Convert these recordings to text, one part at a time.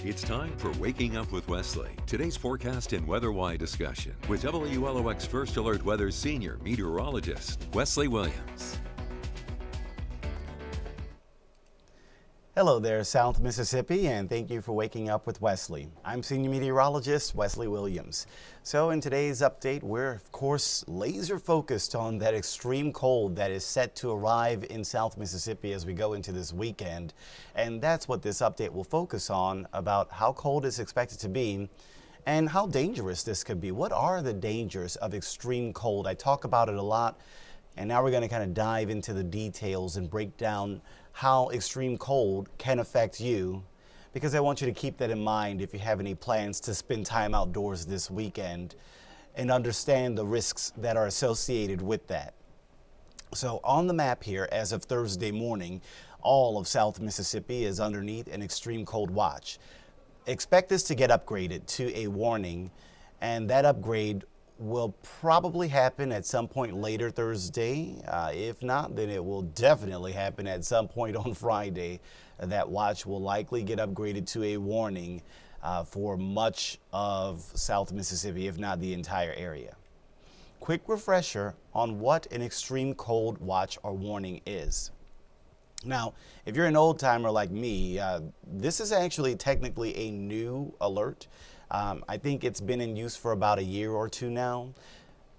It's time for Waking Up with Wesley. Today's forecast and weather-wide discussion with WLOX First Alert Weather Senior Meteorologist Wesley Williams. Hello there, South Mississippi, and thank you for waking up with Wesley. I'm Senior Meteorologist Wesley Williams. So in today's update, we're of course laser focused on that extreme cold that is set to arrive in South Mississippi as we go into this weekend. And that's what this update will focus on, about how cold it's expected to be and how dangerous this could be. What are the dangers of extreme cold? I talk about it a lot. And now we're going to kind of dive into the details and break down how extreme cold can affect you, because I want you to keep that in mind if you have any plans to spend time outdoors this weekend and understand the risks that are associated with that. So on the map here, as of Thursday morning, all of South Mississippi is underneath an extreme cold watch. Expect this to get upgraded to a warning, and that upgrade will probably happen at some point later Thursday. If not, then it will definitely happen at some point on Friday. That watch will likely get upgraded to a warning for much of South Mississippi, if not the entire area. Quick refresher on what an extreme cold watch or warning is. Now, if you're an old timer like me, this is actually technically a new alert. I think it's been in use for about a year or two now.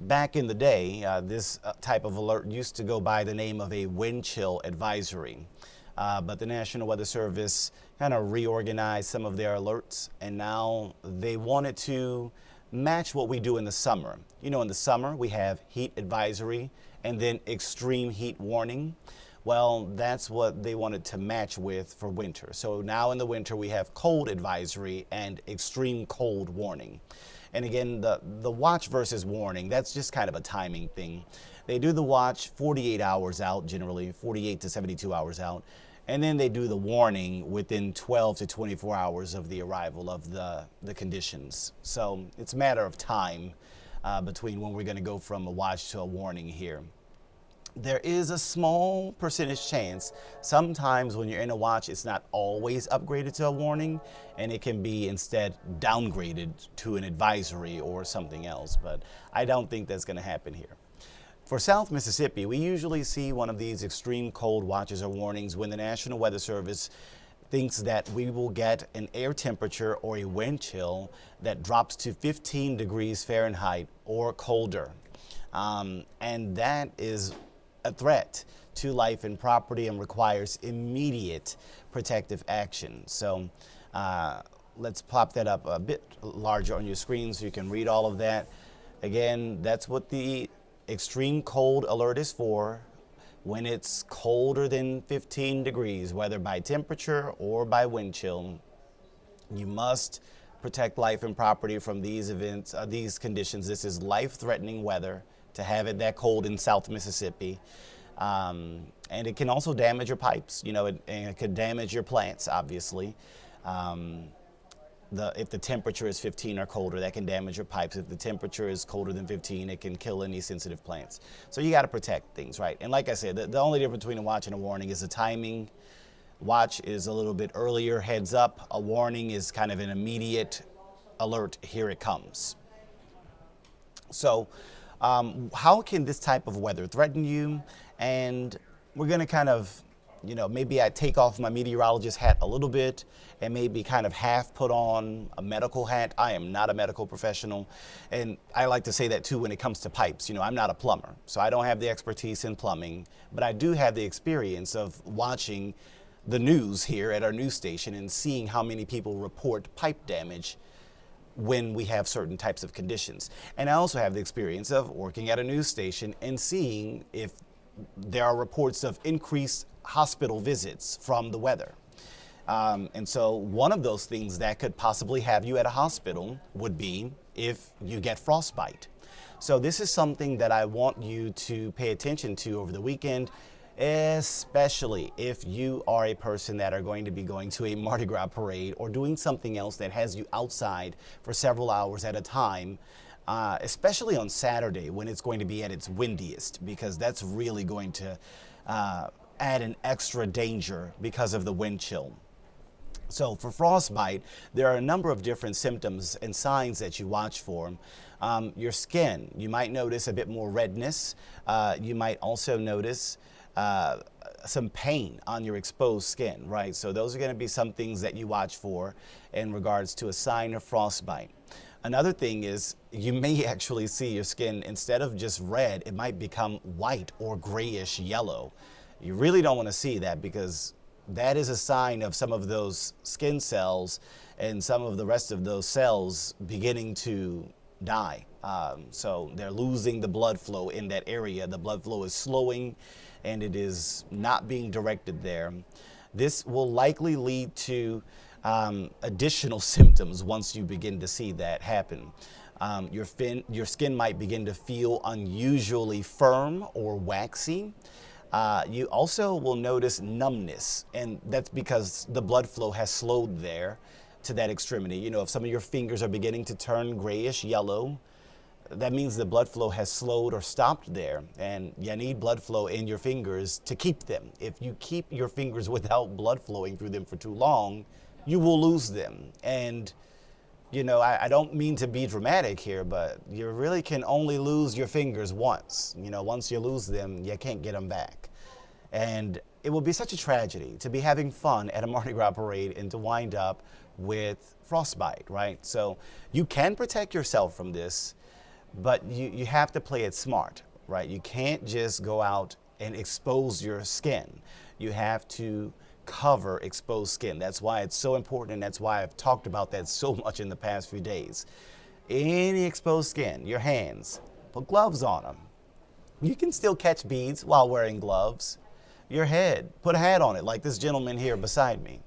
Back in the day, this type of alert used to go by the name of a wind chill advisory. But the National Weather Service kind of reorganized some of their alerts, and now they wanted to match what we do in the summer. You know, in the summer we have heat advisory and then extreme heat warning. Well, that's what they wanted to match with for winter. So now in the winter we have cold advisory and extreme cold warning. And again, the watch versus warning, that's just kind of a timing thing. They do the watch 48 hours out, generally 48 to 72 hours out. And then they do the warning within 12 to 24 hours of the arrival of the conditions. So it's a matter of time between when we're going to go from a watch to a warning here. There is a small percentage chance sometimes when you're in a watch, it's not always upgraded to a warning, and it can be instead downgraded to an advisory or something else. But I don't think that's going to happen here. For South Mississippi, we usually see one of these extreme cold watches or warnings when the National Weather Service thinks that we will get an air temperature or a wind chill that drops to 15 degrees Fahrenheit or colder. And that is a threat to life and property and requires immediate protective action. So let's pop that up a bit larger on your screen so you can read all of that. Again, that's what the extreme cold alert is for. When it's colder than 15 degrees, whether by temperature or by wind chill, you must protect life and property from these events, these conditions. This is life-threatening weather to have it that cold in South Mississippi. And it can also damage your pipes, you know, and it could damage your plants, obviously. If the temperature is 15 or colder, that can damage your pipes. If the temperature is colder than 15, it can kill any sensitive plants. So you got to protect things, right? And like I said, the only difference between a watch and a warning is the timing. Watch is a little bit earlier, heads up. A warning is kind of an immediate alert, here it comes. So how can this type of weather threaten you? And we're going to kind of, you know, maybe I take off my meteorologist hat a little bit and maybe kind of half put on a medical hat. I am not a medical professional. And I like to say that too when it comes to pipes. You know, I'm not a plumber, so I don't have the expertise in plumbing, but I do have the experience of watching the news here at our news station and seeing how many people report pipe damage when we have certain types of conditions. And I also have the experience of working at a news station and seeing if there are reports of increased hospital visits from the weather. And so one of those things that could possibly have you at a hospital would be if you get frostbite. So this is something that I want you to pay attention to over the weekend, especially if you are a person that are going to be going to a Mardi Gras parade or doing something else that has you outside for several hours at a time, especially on Saturday when it's going to be at its windiest, because that's really going to add an extra danger because of the wind chill. So for frostbite, there are a number of different symptoms and signs that you watch for. Your skin, you might notice a bit more redness. You might also notice some pain on your exposed skin, right? So those are going to be some things that you watch for in regards to a sign of frostbite. Another thing is you may actually see your skin, instead of just red, it might become white or grayish yellow. You really don't want to see that, because that is a sign of some of those skin cells and some of the rest of those cells beginning to die. So they're losing the blood flow in that area. The blood flow is slowing and it is not being directed there. This will likely lead to additional symptoms once you begin to see that happen. Your skin might begin to feel unusually firm or waxy. You also will notice numbness, and that's because the blood flow has slowed there to that extremity. You know, if some of your fingers are beginning to turn grayish yellow, that means the blood flow has slowed or stopped there, and you need blood flow in your fingers to keep them. If you keep your fingers without blood flowing through them for too long, you will lose them. And you know, I don't mean to be dramatic here, but you really can only lose your fingers once. You know, once you lose them, you can't get them back. And it will be such a tragedy to be having fun at a Mardi Gras parade and to wind up with frostbite, right? So you can protect yourself from this, but you have to play it smart, right? You can't just go out and expose your skin. You have to cover exposed skin. That's why it's so important, and that's why I've talked about that so much in the past few days. Any exposed skin, your hands, put gloves on them. You can still catch beads while wearing gloves. Your head, put a hat on it, like this gentleman here beside me.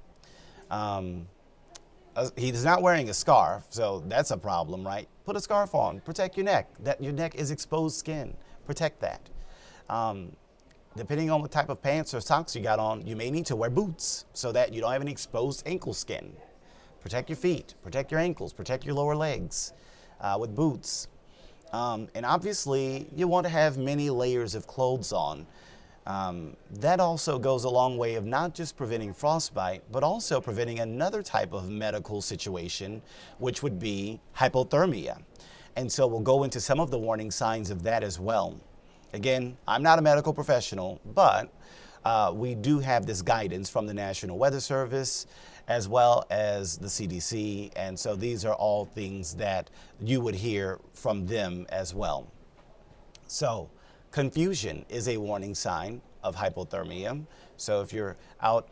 He's not wearing a scarf, so that's a problem, right? Put a scarf on, protect your neck. Your neck is exposed skin, protect that. Depending on what type of pants or socks you got on, you may need to wear boots so that you don't have any exposed ankle skin. Protect your feet, protect your ankles, protect your lower legs with boots. And obviously, you want to have many layers of clothes on. That also goes a long way of not just preventing frostbite, but also preventing another type of medical situation, which would be hypothermia. And so we'll go into some of the warning signs of that as well. Again, I'm not a medical professional, but we do have this guidance from the National Weather Service as well as the CDC. And so these are all things that you would hear from them as well. So confusion is a warning sign of hypothermia. So if you're out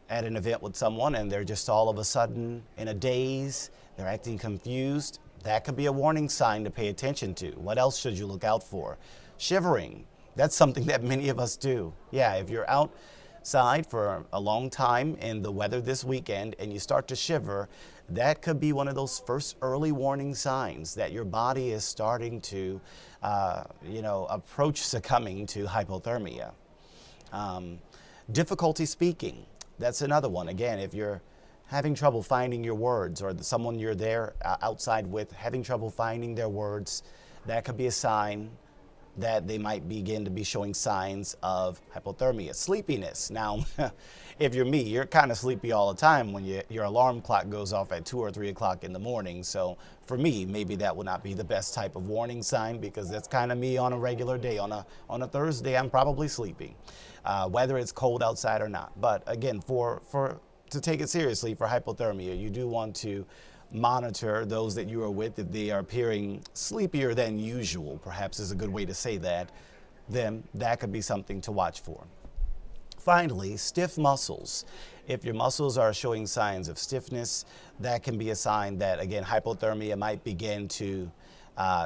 at an event with someone and they're just all of a sudden in a daze, they're acting confused, that could be a warning sign to pay attention to. What else should you look out for? Shivering, that's something that many of us do. Yeah, if you're outside for a long time in the weather this weekend and you start to shiver, that could be one of those first early warning signs that your body is starting to, approach succumbing to hypothermia. Difficulty speaking, that's another one. Again, if you're having trouble finding your words, or someone you're there outside with having trouble finding their words, that could be a sign that they might begin to be showing signs of hypothermia. Sleepiness. Now, if you're me, you're kind of sleepy all the time when your alarm clock goes off at 2 or 3 o'clock in the morning. So for me, maybe that would not be the best type of warning sign, because that's kind of me on a regular day. On a Thursday, I'm probably sleeping, whether it's cold outside or not. But again, to take it seriously for hypothermia, you do want to monitor those that you are with. If they are appearing sleepier than usual, perhaps is a good way to say that, then that could be something to watch for. Finally, stiff muscles. If your muscles are showing signs of stiffness, that can be a sign that, again, hypothermia might begin to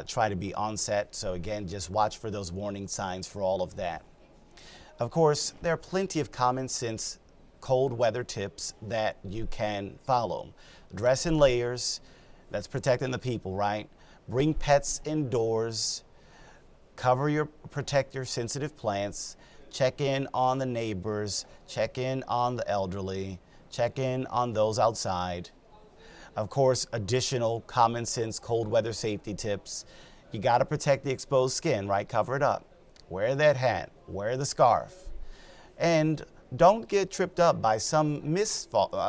try to be onset. So again, just watch for those warning signs for all of that. Of course, there are plenty of common sense cold weather tips that you can follow. Dress in layers, that's protecting the people, right? Bring pets indoors, protect your sensitive plants, check in on the neighbors, check in on the elderly, check in on those outside. Of course, additional common sense cold weather safety tips. You got to protect the exposed skin, right? Cover it up. Wear that hat, wear the scarf. And don't get tripped up by some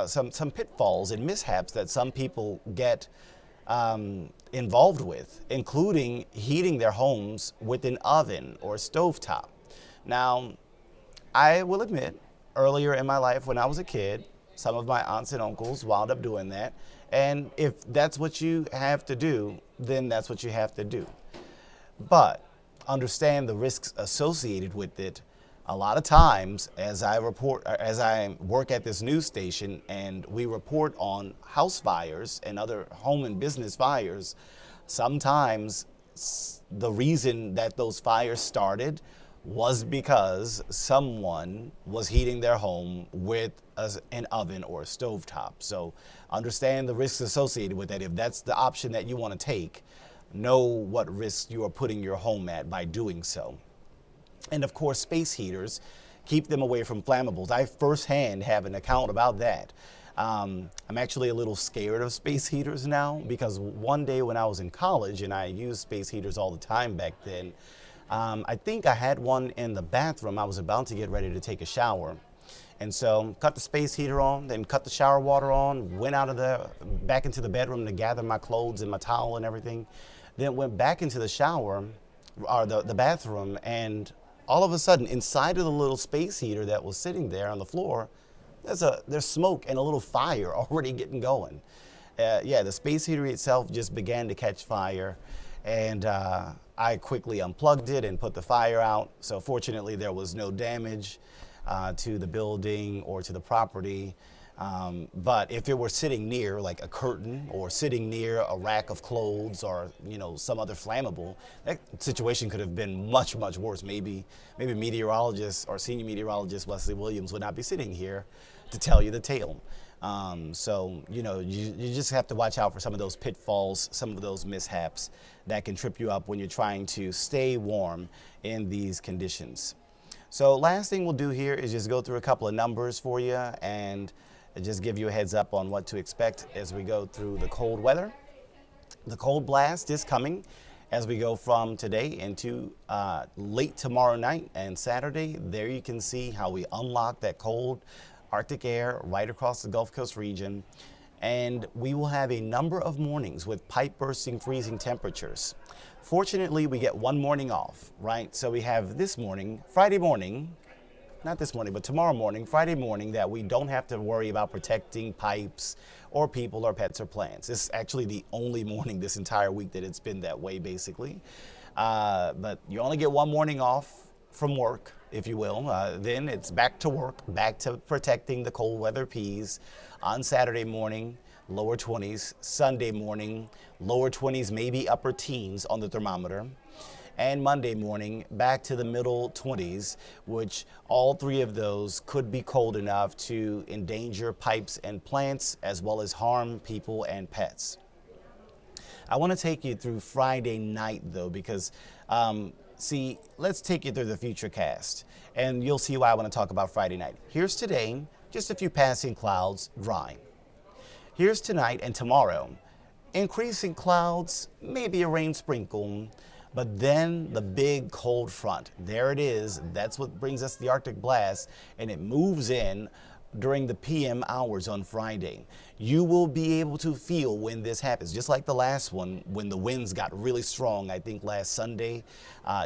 some pitfalls and mishaps that some people get involved with, including heating their homes with an oven or stovetop. Now, I will admit, earlier in my life when I was a kid, some of my aunts and uncles wound up doing that. And if that's what you have to do, then that's what you have to do. But understand the risks associated with it. A lot of times, as I work at this news station and we report on house fires and other home and business fires, sometimes the reason that those fires started was because someone was heating their home with an oven or a stovetop. So understand the risks associated with that. If that's the option that you want to take, know what risks you are putting your home at by doing so. And of course, space heaters, keep them away from flammables. I firsthand have an account about that. I'm actually a little scared of space heaters now, because one day when I was in college, and I used space heaters all the time back then, I think I had one in the bathroom. I was about to get ready to take a shower. And so cut the space heater on, then cut the shower water on, went back into the bedroom to gather my clothes and my towel and everything. Then went back into the shower, or the bathroom, and all of a sudden, inside of the little space heater that was sitting there on the floor, there's smoke and a little fire already getting going. Yeah, the space heater itself just began to catch fire, and I quickly unplugged it and put the fire out. So fortunately, there was no damage to the building or to the property. But if it were sitting near like a curtain or sitting near a rack of clothes or some other flammable, that situation could have been much, much worse. Maybe meteorologist or senior meteorologist Wesley Williams would not be sitting here to tell you the tale. So you just have to watch out for some of those pitfalls, some of those mishaps that can trip you up when you're trying to stay warm in these conditions. So last thing we'll do here is just go through a couple of numbers for you and just give you a heads up on what to expect as we go through the cold weather. The cold blast is coming as we go from today into late tomorrow night and Saturday. There you can see how we unlock that cold Arctic air right across the Gulf Coast region. And we will have a number of mornings with pipe bursting freezing temperatures. Fortunately, we get one morning off, right? So we have this morning, Friday morning, not this morning, but tomorrow morning, Friday morning, that we don't have to worry about protecting pipes or people or pets or plants. This is actually the only morning this entire week that it's been that way, basically. But you only get one morning off from work, if you will. Then it's back to work, back to protecting the cold weather peas. On Saturday morning, lower 20s. Sunday morning, lower 20s, maybe upper teens on the thermometer. And Monday morning, back to the middle 20s, which all three of those could be cold enough to endanger pipes and plants, as well as harm people and pets. I want to take you through Friday night, though, because, let's take you through the future cast, and you'll see why I want to talk about Friday night. Here's today, just a few passing clouds, dry. Here's tonight and tomorrow, increasing clouds, maybe a rain sprinkle. But then the big cold front, there it is. That's what brings us the Arctic blast, and it moves in during the PM hours on Friday. You will be able to feel when this happens, just like the last one, when the winds got really strong, I think last Sunday.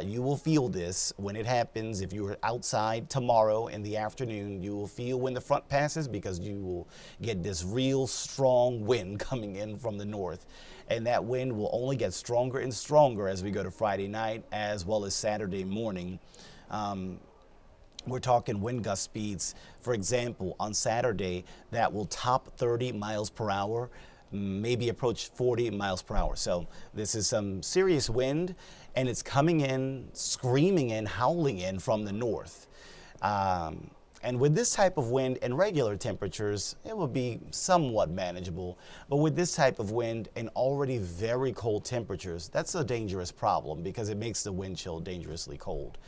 You will feel this when it happens. If you are outside tomorrow in the afternoon, you will feel when the front passes, because you will get this real strong wind coming in from the north. And that wind will only get stronger and stronger as we go to Friday night, as well as Saturday morning. We're talking wind gust speeds, for example, on Saturday that will top 30 miles per hour, maybe approach 40 miles per hour. So this is some serious wind, and it's coming in, screaming in, howling in from the north. And with this type of wind and regular temperatures, it will be somewhat manageable. But with this type of wind and already very cold temperatures, that's a dangerous problem, because it makes the wind chill dangerously cold.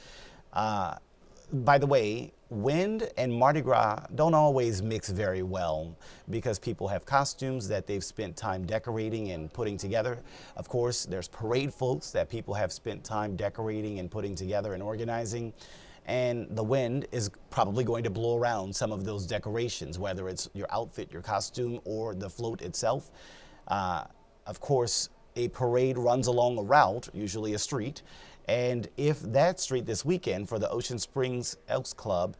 By the way, wind and Mardi Gras don't always mix very well, because people have costumes that they've spent time decorating and putting together. Of course, there's parade floats that people have spent time decorating and putting together and organizing. and the wind is probably going to blow around some of those decorations, whether it's your outfit, your costume, or the float itself. Of course, a parade runs along a route, usually a street, and if that street this weekend for the Ocean Springs Elks Club,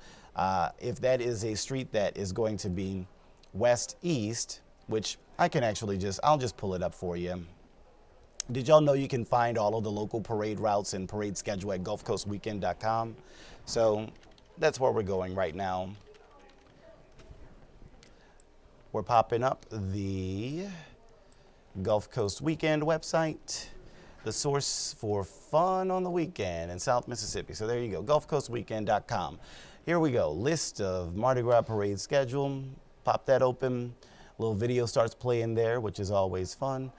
if that is a street that is going to be west-east, which I can actually I'll just pull it up for you. Did y'all know you can find all of the local parade routes and parade schedule at GulfCoastWeekend.com? So that's where we're going right now. We're popping up the Gulf Coast Weekend website, the source for fun on the weekend in South Mississippi. So there you go, GulfCoastWeekend.com. Here we go, list of Mardi Gras parade schedule. Pop that open, little video starts playing there, which is always fun.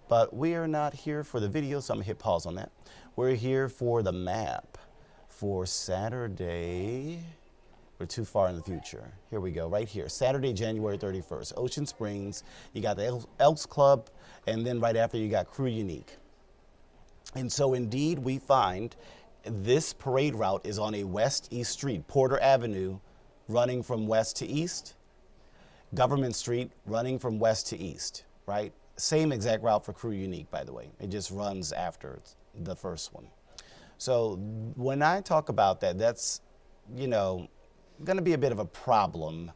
But we are not here for the video, so I'm gonna hit pause on that. We're here for the map for Saturday. We're too far in the future. Here we go, right here. Saturday, January 31st, Ocean Springs. You got the Elks Club, and then right after you got Crew Unique. And so indeed, we find this parade route is on a west-east street, Porter Avenue, running from west to east, Government Street running from west to east, right? Same exact route for Crew Unique, by the way. It just runs after the first one. So when I talk about that, that's, you know, going to be a bit of a problem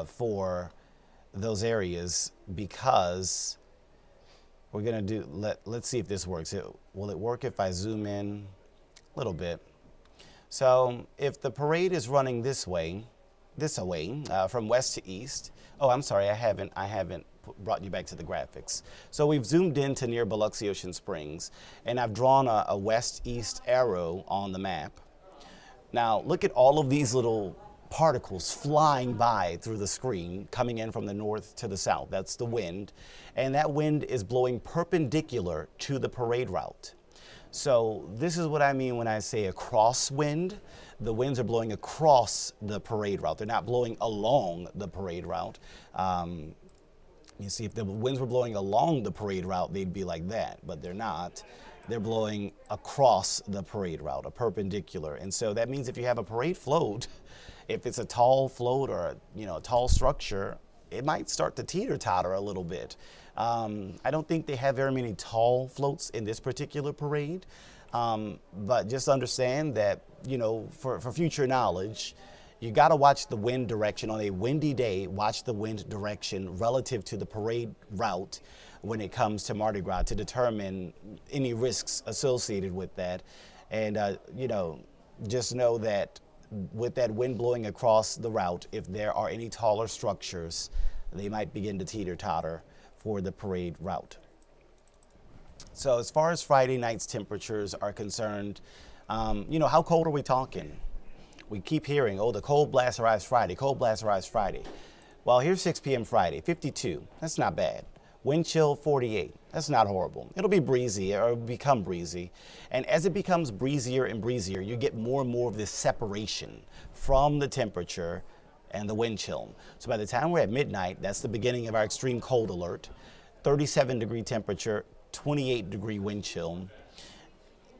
for those areas, because we're going to do, let's see if this works. Will it work if I zoom in a little bit? So if the parade is running this way, from west to east. Oh, I'm sorry, I haven't brought you back to the graphics. So we've zoomed into near Biloxi Ocean Springs, and I've drawn a west-east arrow on the map. Now look at all of these little particles flying by through the screen, coming in from the north to the south. That's the wind, and that wind is blowing perpendicular to the parade route. So this is what I mean when I say a crosswind. The winds are blowing across the parade route. They're not blowing along the parade route. You see, if the winds were blowing along the parade route, they'd be like that, but they're not. They're blowing across the parade route, a perpendicular. And so that means if you have a parade float, if it's a tall float or a tall structure, it might start to teeter-totter a little bit. I don't think they have very many tall floats in this particular parade, but just understand that, for future knowledge, you got to watch the wind direction. On a windy day, watch the wind direction relative to the parade route when it comes to Mardi Gras to determine any risks associated with that. And, just know that with that wind blowing across the route, if there are any taller structures, they might begin to teeter-totter for the parade route. So as far as Friday night's temperatures are concerned, how cold are we talking? We keep hearing, oh, the cold blast arrives Friday, cold blast arrives Friday. Well, here's 6 p.m. Friday, 52. That's not bad. Wind chill, 48. That's not horrible. It'll be breezy or become breezy. And as it becomes breezier and breezier, you get more and more of this separation from the temperature and the wind chill. So by the time we're at midnight, that's the beginning of our extreme cold alert. 37-degree temperature, 28-degree wind chill.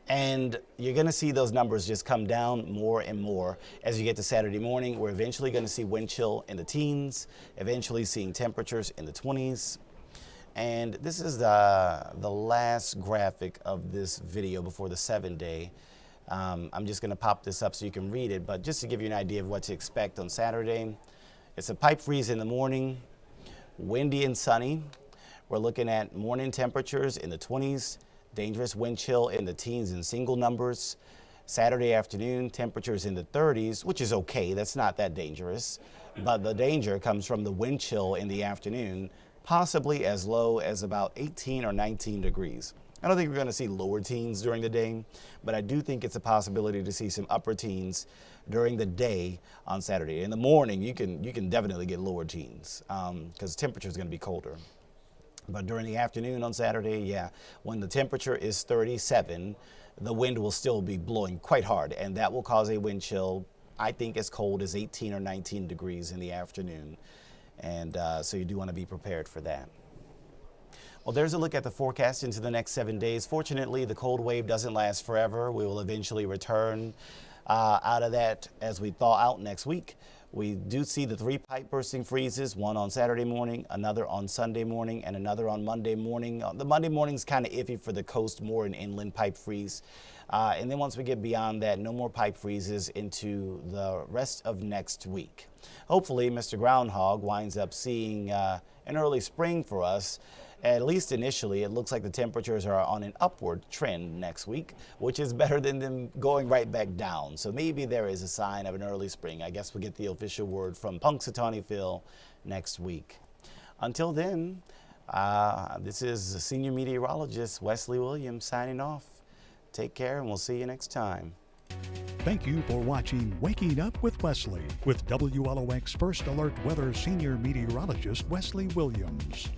And you're going to see those numbers just come down more and more as you get to Saturday morning. We're eventually going to see wind chill in the teens, eventually seeing temperatures in the 20s. And this is the last graphic of this video before the 7-day. I'm just going to pop this up so you can read it, but just to give you an idea of what to expect on Saturday. It's a pipe freeze in the morning, windy and sunny. We're looking at morning temperatures in the 20s, dangerous wind chill in the teens and single numbers. Saturday afternoon, temperatures in the 30s, which is okay, that's not that dangerous. But the danger comes from the wind chill in the afternoon, possibly as low as about 18 or 19 degrees. I don't think we're going to see lower teens during the day, but I do think it's a possibility to see some upper teens during the day on Saturday. In the morning, you can definitely get lower teens because temperature is going to be colder. But during the afternoon on Saturday, yeah, when the temperature is 37, the wind will still be blowing quite hard, and that will cause a wind chill, I think, as cold as 18 or 19 degrees in the afternoon. And so you do want to be prepared for that. Well, there's a look at the forecast into the next 7 days. Fortunately, the cold wave doesn't last forever. We will eventually return Out of that, as we thaw out next week, we do see the 3 pipe bursting freezes, one on Saturday morning, another on Sunday morning, and another on Monday morning. The Monday morning is kind of iffy for the coast, more an inland pipe freeze. And then once we get beyond that, no more pipe freezes into the rest of next week. Hopefully, Mr. Groundhog winds up seeing an early spring for us. At least initially, it looks like the temperatures are on an upward trend next week, which is better than them going right back down. So maybe there is a sign of an early spring. I guess we'll get the official word from Punxsutawney Phil next week. Until then, this is Senior Meteorologist Wesley Williams signing off. Take care, and we'll see you next time. Thank you for watching Waking Up with Wesley with WLOX First Alert Weather Senior Meteorologist Wesley Williams.